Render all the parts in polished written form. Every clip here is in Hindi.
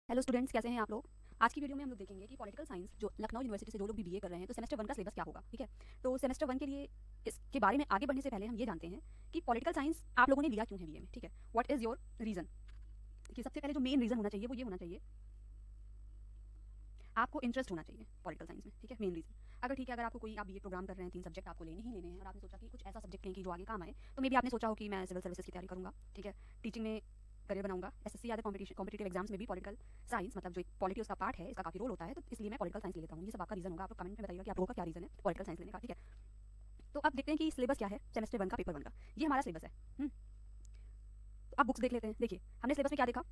हेलो स्टूडेंट्स, कैसे हैं आप लोग। आज की वीडियो में हम लोग देखेंगे कि पॉलिटिकल साइंस जो लखनऊ यूनिवर्सिटी से जो लोग भी बीए कर रहे हैं तो सेमेस्टर 1 का सिलेबस क्या होगा। ठीक है, तो सेमेस्टर 1 के लिए इसके बारे में आगे बढ़ने से पहले हम ये जानते हैं कि पॉलिटिकल साइंस आप लोगों ने लिया क्यों है बीए में। ठीक है, व्हाट इज योर रीजन। कि सबसे पहले जो मेन रीजन होना चाहिए वो ये होना चाहिए, आपको इंटरेस्ट होना चाहिए पॉलिटिकल साइंस में। ठीक है, मेन रीजन। अगर ठीक है, अगर आपको कोई आप बीए प्रोग्राम कर रहे हैं, 3 सब्जेक्ट आपको लेने ही लेने हैं और आपने सोचा कि कुछ ऐसा सब्जेक्ट लें कि जो आगे काम आए, तो मे बी आपने सोचा हो कि मैं सिविल सर्विसेज की तैयारी करूंगा। ठीक है, टीचिंग में करियर बनाऊंगा, एसएससी या कॉम्पिटिटिव एग्जाम्स में भी पॉलिटिकल साइंस मतलब जो एक पॉलिटी उसका पार्ट है, इसका काफी रोल होता है, तो इसलिए मैं पॉलिटिकल साइंस ले लेता हूँ। ये सब आपका रीजन होगा। आप लोग कमेंट में बताइएगा कि आप लोगों का क्या रीजन है पॉलिटिकल साइंस लेने का। ठीक है, तो अब देखते हैं कि सिलेबस क्या है सेमेस्टर 1 का, पेपर 1 का। ये हमारा सिलेबस है। तो अब बुक्स देख लेते हैं। देखिए, हमने सिलेबस में क्या देखा,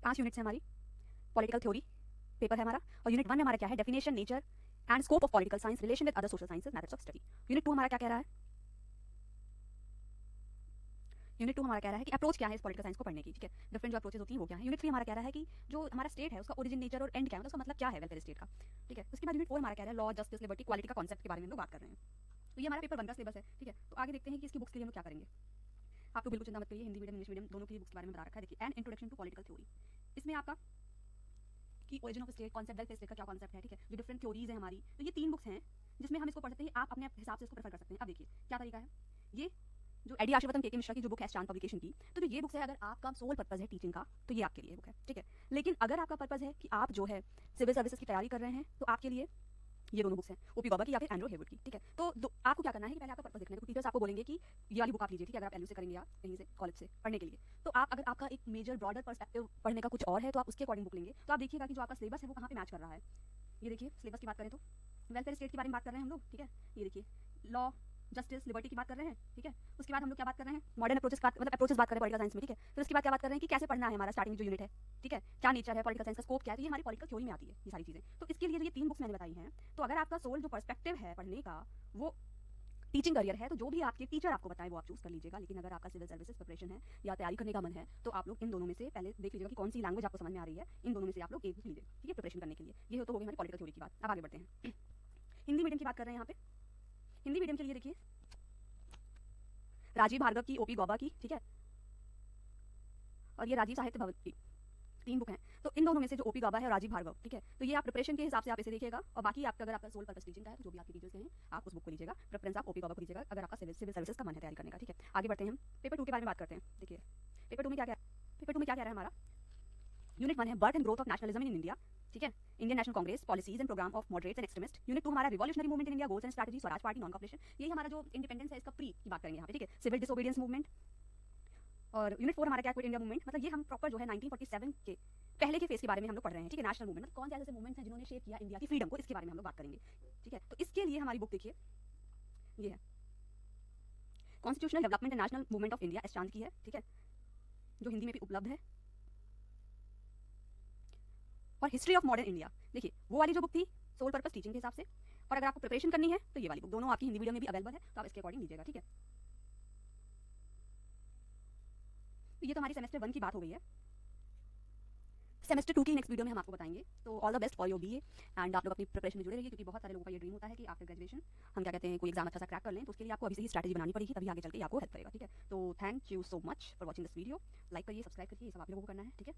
5 यूनिट्स है हमारी। पॉलिटिकल थ्योरी पेपर है हमारा, और यूनिट 1 में हमारा क्या है, definition, nature and scope of political science, relation with other social sciences, methods of study. Unit 2 हमारा क्या कह रहा है, यूनिट 2 हमारा कह रहा है कि अप्रोच क्या है इस पॉलिटिकल साइंस को पढ़ने की। ठीक है, डिफरेंट जो अप्रोचेस होती हैं वो क्या है। यूनिट 3 हमारा कह रहा है कि जो हमारा स्टेट है उसका ओरिजिन, नेचर और एंड क्या है, मतलब उसका मतलब क्या है वेलफेयर स्टेट का। ठीक है, उसके बाद यूनिट 4 हमारा कह रहा है लॉ, जस्टिस, लिबर्टी, क्वालिटी का कॉन्सेप्ट के बारे में हम लोग बात कर रहे हैं। तो ये हमारा पेपर 1 का सिलेबस है। ठीक है, तो आगे देखते हैं कि इसकी बुक्स के लिए हम लोग क्या करेंगे। आप लोग बिल्कुल चिंता मत करिए, हिंदी मीडियम इंग्लिश मीडियम दोनों की बुक्स के बारे में बता रखा है। देखिए, an introduction to political theory, इसमें आपका कि origin of state, concept, welfare state का क्या कॉन्सेप्ट है। ठीक है, जो डिफरेंट थ्योरीज है हमारी, तो ये 3 बुक्स हैं जिसमें हम इसको पढ़ सकते हैं। आप अपने हिसाब से इसको प्रेफर कर सकते हैं। अब देखिए क्या तरीका है, ये जो एडी आशीर्वतम के मिश्रा की जो बुक है चांद पब्लिकेशन की, तो जो ये बुक्स है, अगर आपका सोल पर्पस है टीचिंग का तो ये आपके लिए बुक है। ठीक है, लेकिन अगर आपका पर्पस है कि आप जो है सिविल सर्विसेज की तैयारी कर रहे हैं तो आपके लिए ये दोनों बुक्स हैं, ओपी गौबा की या फिर एंड्रो हेवुड की। ठीक है, तो आपको क्या करना है कि पहले आपका पर्पस देखना है। तो टीचर्स आपको बोलेंगे कि ये वाली बुक आप लीजिए। ठीक है, अगर आप एलयू से करेंगे या कहीं से कॉलेज से पढ़ने के लिए, तो आप अगर आपका एक मेजर ब्रॉडर पर्सपेक्टिव पढ़ने का कुछ और है तो आप उसके अकॉर्डिंग बुक लेंगे। तो आप देखिएगा कि जो आपका सिलेबस है वो कहाँ पे मैच कर रहा है। ये देखिए, सिलेबस की बात करें तो वेलफेयर स्टेट के बारे में बात कर रहे हैं हम लोग। ठीक है, ये देखिए लॉ, जस्टिस, लिबर्टी की बात कर रहे हैं। ठीक है, उसके बाद हम लोग क्या बात कर रहे हैं, मॉडर्न अप्रोचेस मतलब अप्रोचेस बात कर रहे हैं पॉलिटिकल साइंस में। ठीक है, फिर उसके बाद क्या बात कर रहे हैं कि कैसे पढ़ना है हमारा स्टार्टिंग में जो यूनिट है। ठीक है, क्या नेचर है पॉलिटिकल साइंस का, स्कोप क्या है, तो ये हमारी पॉलिटिकल थ्योरी में आती है ये सारी चीजें। तो इसके लिए जो ये 3 बुक्स मैंने बताई हैं, तो अगर आपका सोल जो पर्सपेक्टिव है पढ़ने का वो टीचिंग करियर है, तो जो भी आपके टीचर आपको बताएं वो आप चूज कर लीजिएगा। लेकिन अगर आपका सिविल सर्विसेज प्रिपरेशन है या तैयारी करने का मन है, तो आप लोग इन दोनों में से पहले देख लीजिएगा कि कौन सी लैंग्वेज आपको समझ में आ रही है। इन दोनों में से आप लोग एक बुक लीजिए। ठीक है, प्रिपरेशन करने के लिए। ये तो हो गई हमारी पॉलिटिकल थ्योरी की बात। अब आगे बढ़ते हैं, हिंदी मीडियम की बात कर रहे हैं यहाँ पे। हिंदी मीडियम के लिए देखिए राजीव भार्गव की, ओपी गौबा की। ठीक है, और ये राजीव साहित्य भवन की 3 बुक हैं। तो इन दोनों में से जो ओपी गौबा है और राजीव भार्गव, ठीक है, तो ये आप प्रिपरेशन के हिसाब से आप इसे देखिएगा। और बाकी आपका अगर आपका सोल पर्पस टीचिंग का है तो जो भी आपके टीचर्स हैं आप उस बुक को लीजिएगा। प्रेफरेंस आप ओपी गौबा को लीजिएगा अगर आपका सिविल सर्विसेज का मन है तैयारी करने का। ठीक है, आगे बढ़ते हैं, हम पेपर 2 के बारे में बात करते हैं। देखिए पेपर 2 में क्या क्या है, पेपर 2 में क्या कह रहा है हमारा, यूनिट 1 है birth and growth of nationalism in India. ठीक है, Indian National Congress, policies and programme of moderates and extremist. Unit 2 हमारा revolutionary movement in India, goals and strategy, Swaraj Party, non corporation. ये हमारा जो इंडिपेंडेंस है इसका प्री की बात करेंगे यहाँ पे। ठीक है, सिविल डिसोबीडियंस मूवमेंट। और यूनिट 4 हमारा क्या, क्विट इंडिया मूवमेंट, मतलब ये हम प्रॉपर जो है 1947 के पहले के फेज के बारे में हम लोग पढ़ रहे हैं। ठीक है, नेशनल मूवमेंट मतलब कौन से ऐसे मूवमेंट्स हैं जिन्होंने शेप किया इंडिया की फ्रीडम को, इसके बारे में हम लोग बात करेंगे। ठीक है, तो इसके लिए हमारी बुक देखिए, ये है constitutional development and national movement of India, S चांद की है। ठीक है, जो हिंदी में भी उपलब्ध है। और हिस्ट्री ऑफ मॉडर्न इंडिया, देखिए वो वाली जो बुक थी सोल पर्पस टीचिंग के हिसाब से, और अगर आपको प्रिपरेशन करनी है तो ये वाली बुक, दोनों आपकी हिंदी मीडियम में भी अवेलेबल है, तो आप इसके अकॉर्डिंग लीजिएगा। ठीक है, तो ये तो हमारी सेमेस्टर 1 की बात हो गई है। सेमेस्टर 2 की नेक्स्ट वीडियो में हम आपको बताएंगे। तो all the best for your BA, and आप लोग अपनी प्रिपरेशन में जुड़े रहिए, क्योंकि बहुत सारे लोगों का ये ड्रीम होता है कि आफ्टर ग्रेजुएशन हम क्या कहते हैं कोई एग्जाम अच्छा सा क्रैक कर लें। तो उसके लिए आपको अभी से ही स्ट्रैटेजी बनानी पड़ेगी, तभी आगे चल के आपको हेल्प करेगा। ठीक है, तो thank you so much for watching this video. Like करिए, सब्सक्राइब करिए, ये सब आप लोगों को करना है। ठीक है।